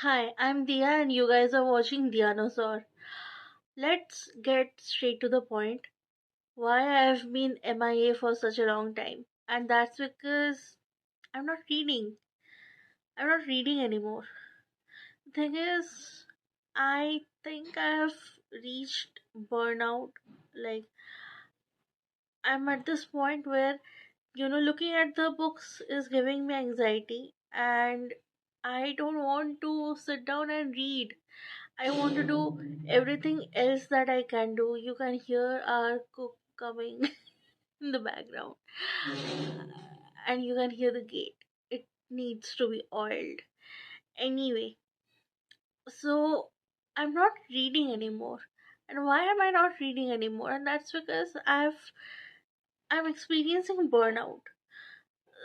Hi, I'm Dia and you guys are watching Dianosaur. Let's get straight to the point. Why I've been MIA for such a long time. And that's because I'm not reading. I'm not reading anymore. The thing is, I think I have reached burnout. Like, I'm at this point where, looking at the books is giving me anxiety and I don't want to sit down and read. I want to do everything else that I can do. You can hear our cook coming in the background, and you can hear the gate. It needs to be oiled. Anyway, so I'm not reading anymore. And why am I not reading anymore? And that's because I'm experiencing burnout.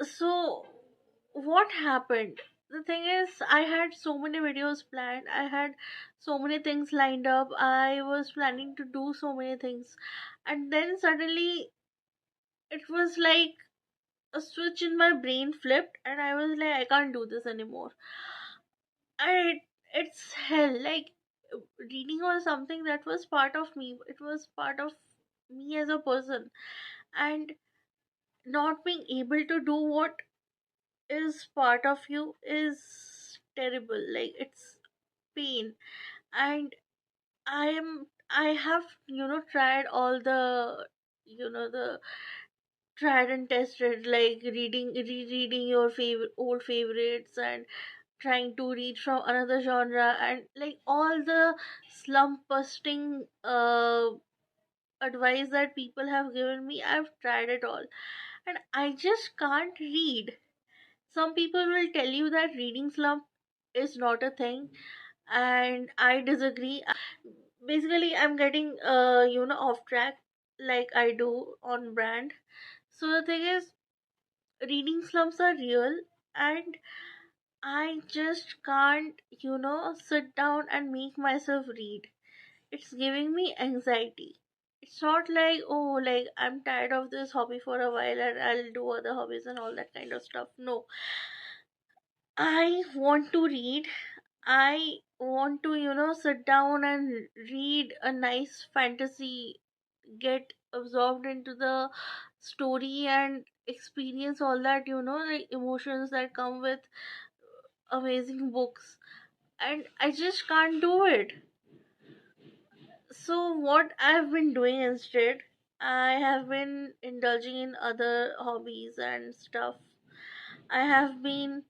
So what happened? The thing is, I had so many videos planned, I had so many things lined up, I was planning to do so many things, and then suddenly it was like a switch in my brain flipped, and I was like, I can't do this anymore. It's hell. Like, reading was something that was part of me, it was part of me as a person, and not being able to do what is part of you is terrible. Like, it's pain. And I have tried all the the tried and tested, like rereading your favorite old favorites and trying to read from another genre, and like all the slump busting advice that people have given me, I've tried it all, and I just can't read. Some people will tell you that reading slump is not a thing, and I disagree. Basically, I'm getting off track, like I do on brand. So the thing is, reading slumps are real, and I just can't sit down and make myself read. It's giving me anxiety. It's not like, oh, like I'm tired of this hobby for a while and I'll do other hobbies and all that kind of stuff. No, I want to read. I want to, sit down and read a nice fantasy, get absorbed into the story and experience all that, the emotions that come with amazing books. And I just can't do it. So, what I've been doing instead, I have been indulging in other hobbies and stuff. I have been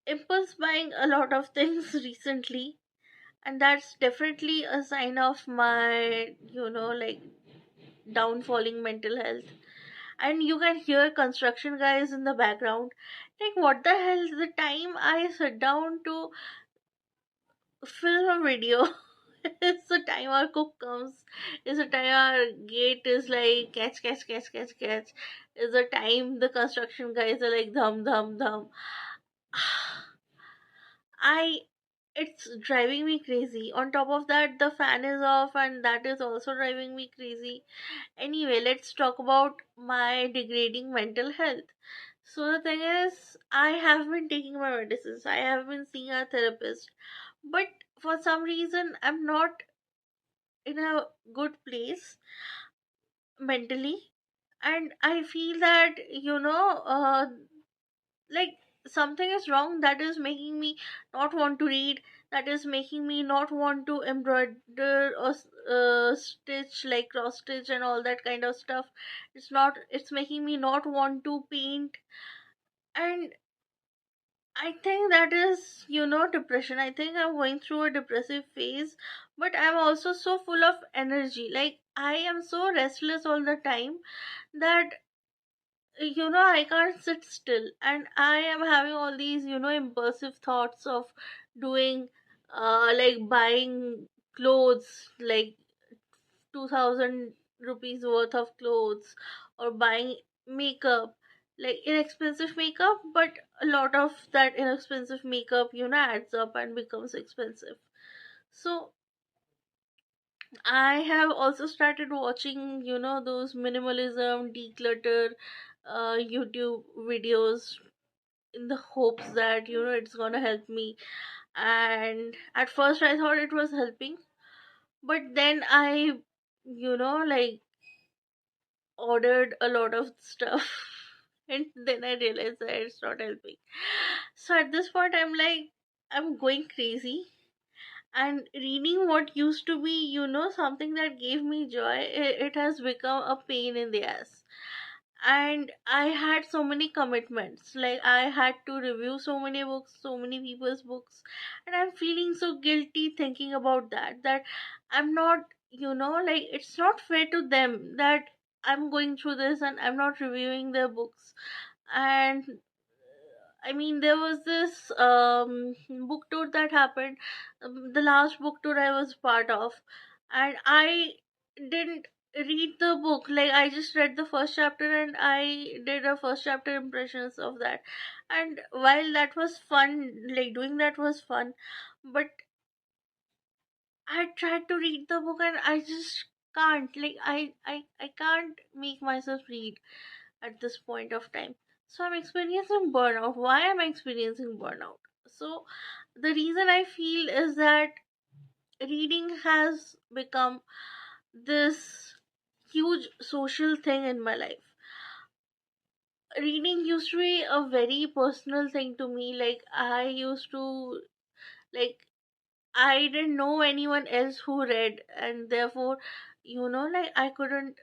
impulse buying a lot of things recently, and that's definitely a sign of my like downfalling mental health. And you can hear construction guys in the background. Like, what the hell? The time I sit down to film a video, it's the time our cook comes, it's the time our gate is like catch catch catch catch catch, it's the time the construction guys are like dhum dhum dhum. I It's driving me crazy. On top of that, the fan is off, and that is also driving me crazy. Anyway, let's talk about my degrading mental health. So, the thing is, I have been taking my medicines, I have been seeing a therapist, but for some reason, I'm not in a good place mentally, and I feel that, like something is wrong that is making me not want to read, that is making me not want to embroider or stitch, like cross stitch and all that kind of stuff. It's making me not want to paint, and I think that is depression. I think I'm going through a depressive phase, but I'm also so full of energy. Like, I am so restless all the time that I can't sit still, and I am having all these impulsive thoughts of doing like buying clothes, like 2000 rupees worth of clothes, or buying makeup, like inexpensive makeup, but a lot of that inexpensive makeup adds up and becomes expensive. So I have also started watching, those minimalism, declutter YouTube videos, in the hopes that it's gonna help me. And at first I thought it was helping, but then I, like, ordered a lot of stuff and then I realized that it's not helping. So at this point I'm like, I'm going crazy, and reading what used to be, something that gave me joy, it has become a pain in the ass. And I had so many commitments, like I had to review so many books, so many people's books, and I'm feeling so guilty thinking about that I'm not, like, it's not fair to them that I'm going through this and I'm not reviewing their books. And I mean, there was this book tour that happened, the last book tour I was part of, and I didn't read the book. Like, I just read the first chapter and I did a first chapter impressions of that. And while that was fun, like doing that was fun, but I tried to read the book and I just can't. Like, I can't make myself read at this point of time. So I'm experiencing burnout. Why am I experiencing burnout? So the reason I feel is that reading has become this huge social thing in my life. Reading used to be a very personal thing to me. Like, I used to, like, I didn't know anyone else who read, and therefore, like, I couldn't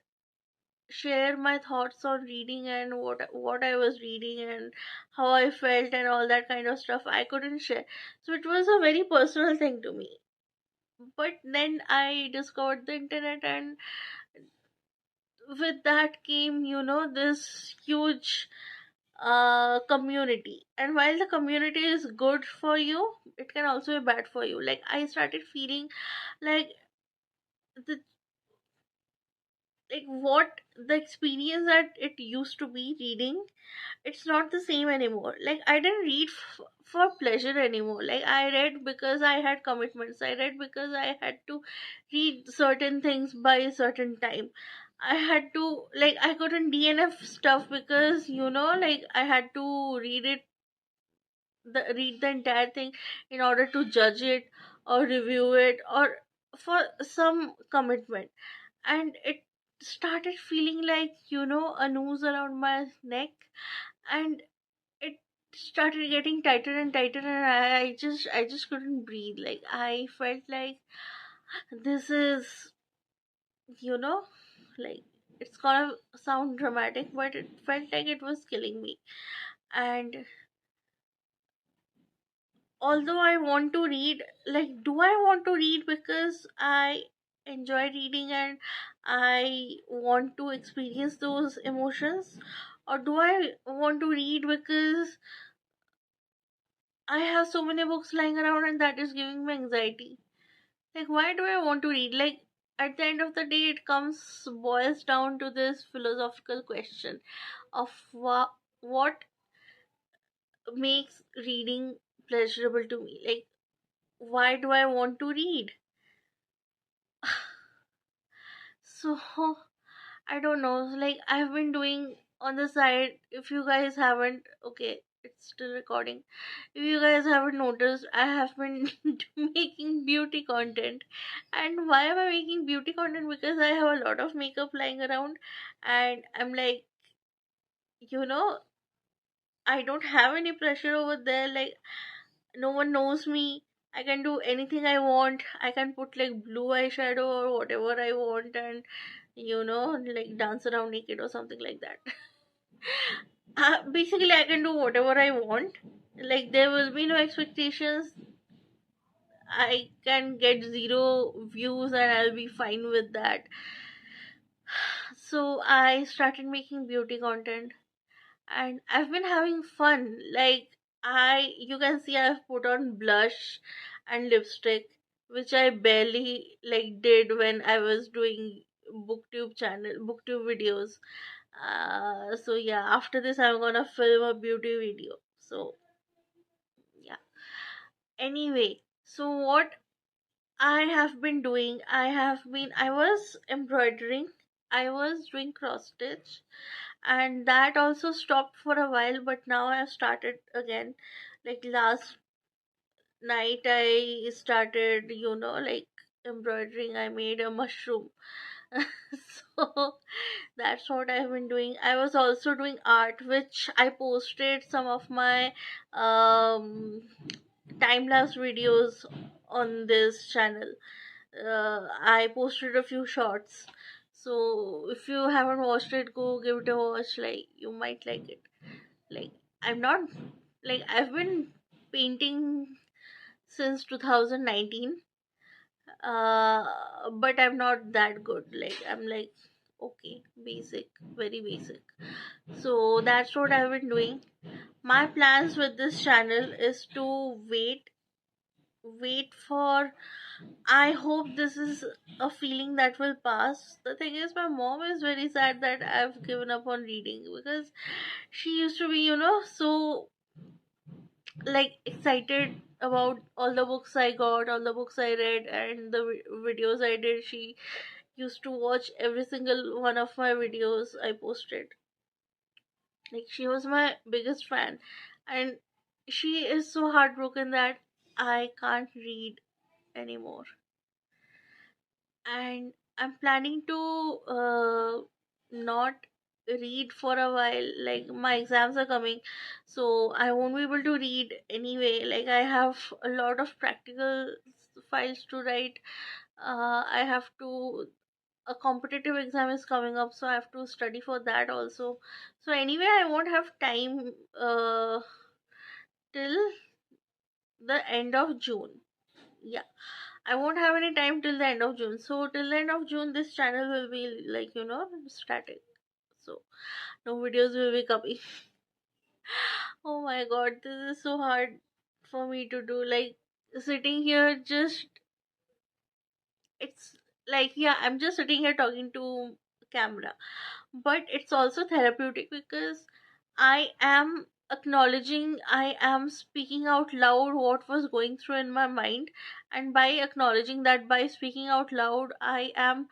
share my thoughts on reading and what I was reading and how I felt and all that kind of stuff. I couldn't share. So it was a very personal thing to me. But then I discovered the internet, and with that came, this huge community. And while the community is good for you, it can also be bad for you. Like, I started feeling like the what the experience that it used to be reading, it's not the same anymore. Like, I didn't read for pleasure anymore. Like, I read because I had commitments. I read because I had to read certain things by a certain time. I had to, like, I couldn't DNF stuff because, like, I had to read the entire thing in order to judge it or review it or for some commitment. And it started feeling like, a noose around my neck, and it started getting tighter and tighter, and I just couldn't breathe. Like, I felt like this is, you know like, it's gonna sound dramatic, but it felt like it was killing me. And although I want to read, like, do I want to read because I enjoy reading and I want to experience those emotions, or do I want to read because I have so many books lying around and that is giving me anxiety? Like, why do I want to read? Like, at the end of the day, it boils down to this philosophical question of what makes reading pleasurable to me. Like, why do I want to read? So, I don't know. Like, I've been doing on the side, if you guys haven't, okay, it's still recording. If you guys haven't noticed, I have been making beauty content. And why am I making beauty content? Because I have a lot of makeup lying around, and I'm like, you know, I don't have any pressure over there. Like, no one knows me. I can do anything I want. I can put like blue eyeshadow or whatever I want, and like dance around naked or something like that. Basically, I can do whatever I want. Like, there will be no expectations. I can get zero views and I'll be fine with that. So I started making beauty content, and I've been having fun. Like, you can see I've put on blush and lipstick, which I barely like did when I was doing booktube videos. So yeah, after this I'm gonna film a beauty video. So yeah. Anyway, so what I have been doing, I was embroidering, I was doing cross stitch, and that also stopped for a while, but now I have started again, like last night I started, like embroidering. I made a mushroom. So that's what I've been doing. I was also doing art, which I posted some of my um time lapse videos on this channel. I posted a few shots. So if you haven't watched it, go give it a watch. Like, you might like it. Like, I'm not, like, I've been painting since 2019, but I'm not that good. Like, I'm like, okay, basic, very basic. So that's what I've been doing. My plans with this channel is to wait for, I hope this is a feeling that will pass. The thing is, my mom is very sad that I've given up on reading, because she used to be, so like excited about all the books I got, all the books I read, and the videos I did. She used to watch every single one of my videos I posted. Like, she was my biggest fan, and she is so heartbroken that I can't read anymore. And I'm planning to not read for a while. Like, my exams are coming, so I won't be able to read anyway. Like, I have a lot of practical files to write. I have to, a competitive exam is coming up, so I have to study for that also. So anyway, I won't have time till the end of June. Yeah, I won't have any time till the end of June. So till the end of June, this channel will be like, static. So no videos will be coming. Oh my god, this is so hard for me to do. Like, sitting here, just, it's like, yeah, I'm just sitting here talking to camera, but it's also therapeutic, because I am acknowledging, I am speaking out loud what was going through in my mind, and by acknowledging that, by speaking out loud, I am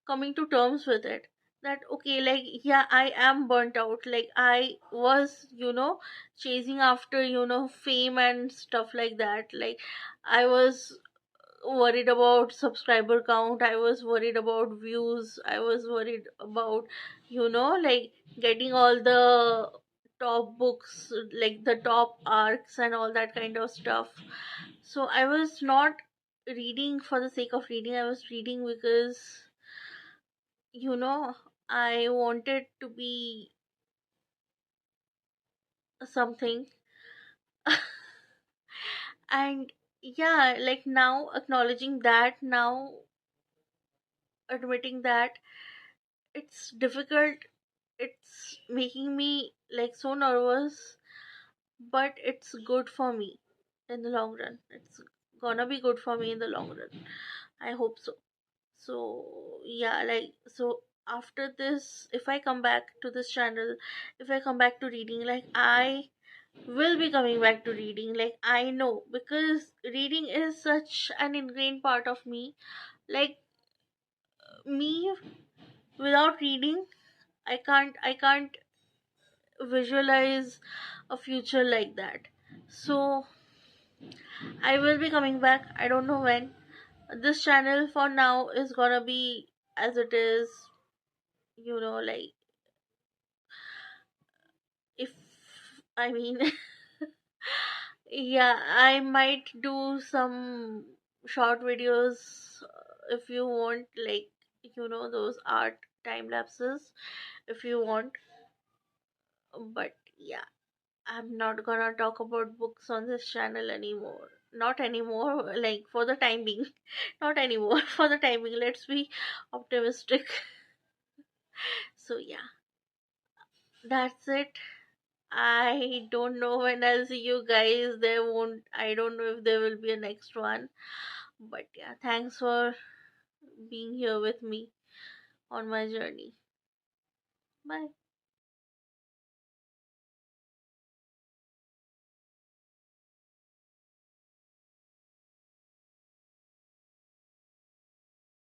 coming to terms with it. That, okay, like, yeah, I am burnt out. Like, I was, chasing after, fame and stuff like that. Like, I was worried about subscriber count, I was worried about views, I was worried about, like, getting all the top books, like the top arcs and all that kind of stuff. So I was not reading for the sake of reading. I was reading because, you know I wanted to be something. And yeah, like, now acknowledging that, now admitting that it's difficult, it's making me like so nervous, but it's good for me in the long run. It's gonna be good for me in the long run, I hope so. So yeah, like, so after this, if I come back to this channel, if I come back to reading, like, I will be coming back to reading. Like, I know, because reading is such an ingrained part of me. Like, me, without reading, I can't visualize a future like that. So I will be coming back. I don't know when. This channel for now is gonna be as it is, like, if, I mean, yeah, I might do some short videos, if you want, like, those art time lapses, if you want. But yeah, I'm not gonna talk about books on this channel anymore. Not anymore, like, for the time being. Not anymore, for the time being. Let's be optimistic. So, yeah, that's it. I don't know when I'll see you guys. I don't know if there will be a next one. But yeah, thanks for being here with me on my journey. Bye.